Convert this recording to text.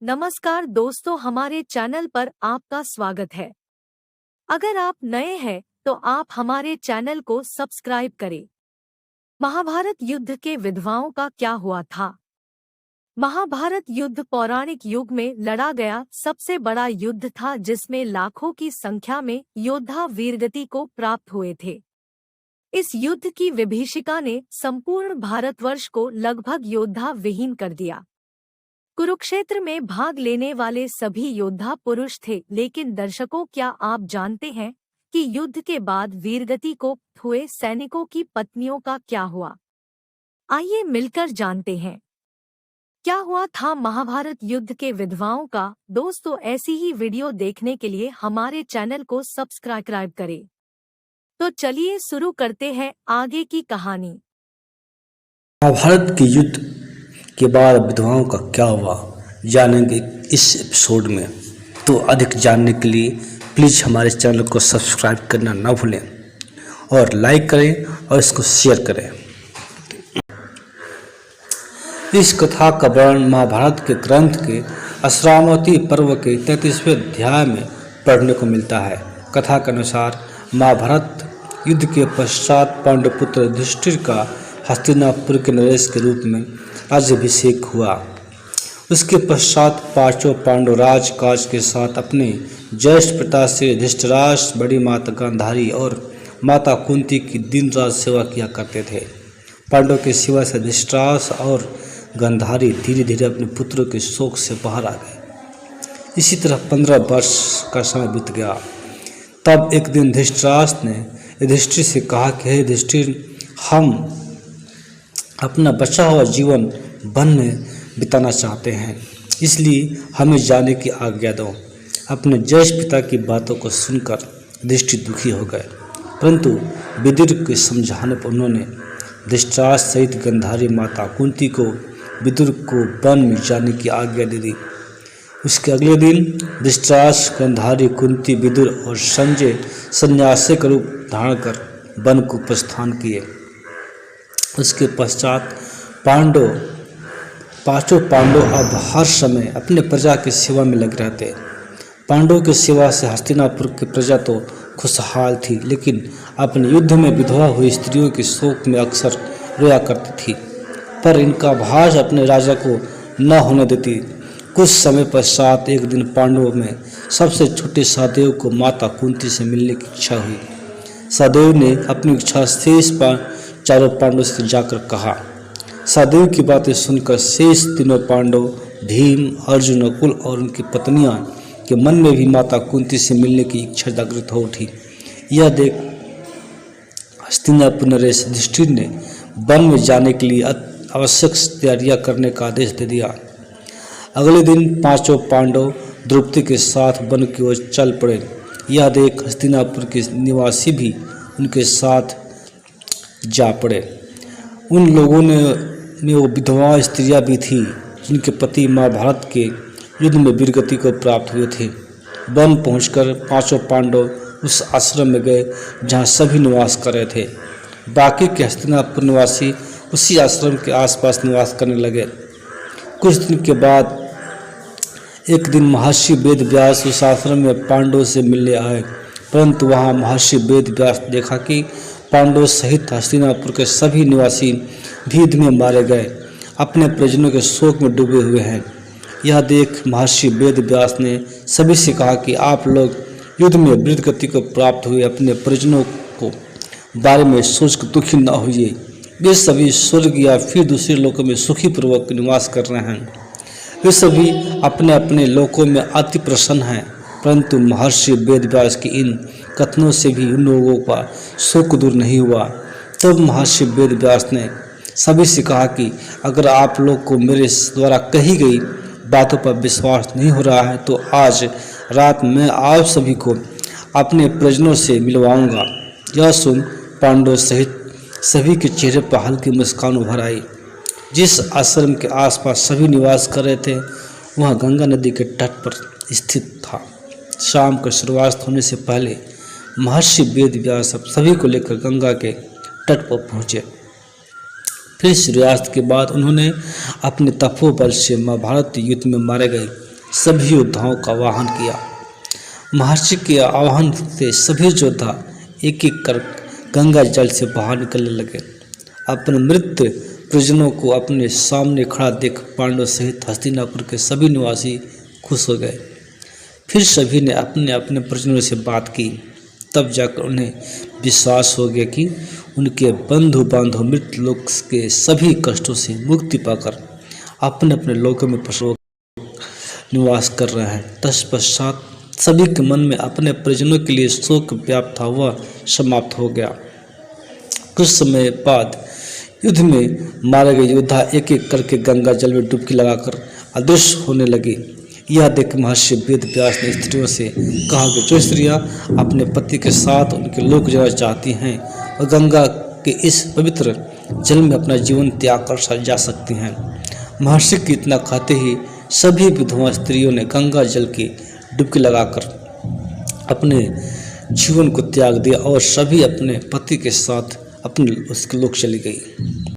नमस्कार दोस्तों, हमारे चैनल पर आपका स्वागत है। अगर आप नए हैं तो आप हमारे चैनल को सब्सक्राइब करें। महाभारत युद्ध के विधवाओं का क्या हुआ था? महाभारत युद्ध पौराणिक युग में लड़ा गया सबसे बड़ा युद्ध था, जिसमें लाखों की संख्या में योद्धा वीरगति को प्राप्त हुए थे। इस युद्ध की विभीषिका ने संपूर्ण भारतवर्ष को लगभग योद्धा विहीन कर दिया। कुरुक्षेत्र में भाग लेने वाले सभी योद्धा पुरुष थे, लेकिन दर्शकों, क्या आप जानते हैं कि युद्ध के बाद वीरगति को हुए सैनिकों की पत्नियों का क्या हुआ? आइए मिलकर जानते हैं क्या हुआ था महाभारत युद्ध के विधवाओं का। दोस्तों, ऐसी ही वीडियो देखने के लिए हमारे चैनल को सब्सक्राइब करें। तो चलिए शुरू करते हैं आगे की कहानी। महाभारत के युद्ध के बाद विधवाओं का क्या हुआ जानेंगे इस एपिसोड में। तो अधिक जानने के लिए प्लीज़ हमारे चैनल को सब्सक्राइब करना ना भूलें और लाइक करें और इसको शेयर करें। इस कथा का वर्णन महाभारत के ग्रंथ के अश्रावती पर्व के 33वें अध्याय में पढ़ने को मिलता है। कथा के अनुसार महाभारत युद्ध के पश्चात पांडुपुत्र युधिष्ठिर का हस्तिनापुर के नरेश के रूप में राज्याभिषेक हुआ। उसके पश्चात पांचों पांडव राजकाज के साथ अपने ज्येष्ठ पिता से धृतराष्ट्र, बड़ी माता गांधारी और माता कुंती की दिन रात सेवा किया करते थे। पांडवों की सेवा से धृतराष्ट्र और गांधारी धीरे धीरे अपने पुत्रों के शोक से बाहर आ गए। इसी तरह 15 वर्ष का समय बीत गया। तब एक दिन धृतराष्ट्र ने युधिष्ठिर से कहा कि हे युधिष्ठिर, हम अपना बचा हुआ जीवन वन में बिताना चाहते हैं, इसलिए हमें जाने की आज्ञा दो। अपने ज्येष्ठ पिता की बातों को सुनकर युधिष्ठिर दुखी हो गए, परंतु विदुर के समझाने पर उन्होंने धृतराष्ट्र सहित गांधारी माता कुंती को विदुर को वन में जाने की आज्ञा दे दी। उसके अगले दिन धृतराष्ट्र, गांधारी, कुंती, विदुर और संजय सन्यासी का रूप धारण कर वन को प्रस्थान किए। उसके पश्चात पांचों पांडव अब हर समय अपने प्रजा की सेवा में लगे रहते। पांडवों की सेवा से हस्तिनापुर की प्रजा तो खुशहाल थी, लेकिन अपने युद्ध में विधवा हुई स्त्रियों के शोक में अक्सर रोया करती थी, पर इनका भाष अपने राजा को न होने देती। कुछ समय पश्चात एक दिन पांडवों में सबसे छोटे सहदेव को माता कुंती से मिलने की इच्छा हुई। सहदेव ने अपनी इच्छा शेष चारों पांडवों से जाकर कहा। सहदेव की बातें सुनकर शेष तीनों पांडव, भीम, अर्जुन, नकुल और उनकी पत्नियां के मन में भी माता कुंती से मिलने की इच्छा जागृत हो उठी। यह देख हस्तिनापुर नरेश युधिष्ठिर ने वन में जाने के लिए आवश्यक तैयारियां करने का आदेश दे दिया। अगले दिन पांचों पांडव द्रौपदी के साथ वन की ओर चल पड़े। यह देख हस्तिनापुर के निवासी भी उनके साथ जा पड़े। उन लोगों में वो विधवा स्त्रियां भी थीं जिनके पति महाभारत के युद्ध में वीरगति को प्राप्त हुए थे। वन पहुंचकर पांचों पांडव उस आश्रम में गए जहां सभी निवास कर रहे थे। बाकी के हस्तिनापुर निवासी उसी आश्रम के आसपास निवास करने लगे। कुछ दिन के बाद एक दिन महर्षि वेदव्यास उस आश्रम में पांडवों से मिलने आए, परंतु वहां महर्षि वेदव्यास देखा कि पांडवों सहित हस्तिनापुर के सभी निवासी युद्ध में मारे गए, अपने परिजनों के शोक में डूबे हुए हैं। यह देख महर्षि वेदव्यास ने सभी से कहा कि आप लोग युद्ध में वीरगति को प्राप्त हुए अपने परिजनों को बारे में सोचकर दुखी न होइए। वे सभी स्वर्ग या फिर दूसरे लोकों में सुखी पूर्वक निवास कर रहे हैं। वे सभी अपने अपने लोकों में अति प्रसन्न हैं। परंतु महर्षि वेदव्यास की इन कथनों से भी उन लोगों का शोक दूर नहीं हुआ। तब महर्षि वेदव्यास ने सभी से कहा कि अगर आप लोग को मेरे द्वारा कही गई बातों पर विश्वास नहीं हो रहा है तो आज रात मैं आप सभी को अपने परिजनों से मिलवाऊंगा। यह सुन पांडव सहित सभी के चेहरे पर हल्की मुस्कान उभर आई। जिस आश्रम के आसपास सभी निवास कर रहे थे वह गंगा नदी के तट पर स्थित था। शाम का सूर्यास्त होने से पहले महर्षि वेदव्यास सभी को लेकर गंगा के तट पर पहुँचे। फिर सूर्यास्त के बाद उन्होंने अपने तपोबल से महाभारत युद्ध में मारे गए सभी योद्धाओं का आह्वान किया। महर्षि के आह्वान से सभी योद्धा एक एक कर गंगा जल से बाहर निकलने लगे। अपने मृत परिजनों को अपने सामने खड़ा देख पांडव सहित हस्तिनापुर के सभी निवासी खुश हो गए। फिर सभी ने अपने अपने परिजनों से बात की। तब जाकर उन्हें विश्वास हो गया कि उनके बंधु बांधव मृत लोक के सभी कष्टों से मुक्ति पाकर अपने अपने लोकों में निवास कर रहे हैं। तत्पश्चात सभी के मन में अपने परिजनों के लिए शोक व्याप्त हुआ समाप्त हो गया। कुछ समय बाद युद्ध में मारे गए योद्धा एक एक करके गंगा जल में डुबकी लगाकर अदृश्य होने लगे। यह देख महर्षि वेद व्यास ने स्त्रियों से कहा कि जो स्त्रियां अपने पति के साथ उनके लोक जाना चाहती हैं और गंगा के इस पवित्र जल में अपना जीवन त्याग कर जा सकती हैं। महर्षि की इतना कहते ही सभी विधवा स्त्रियों ने गंगा जल की डुबकी लगाकर अपने जीवन को त्याग दिया और सभी अपने पति के साथ अपने उसके लोक चली गई।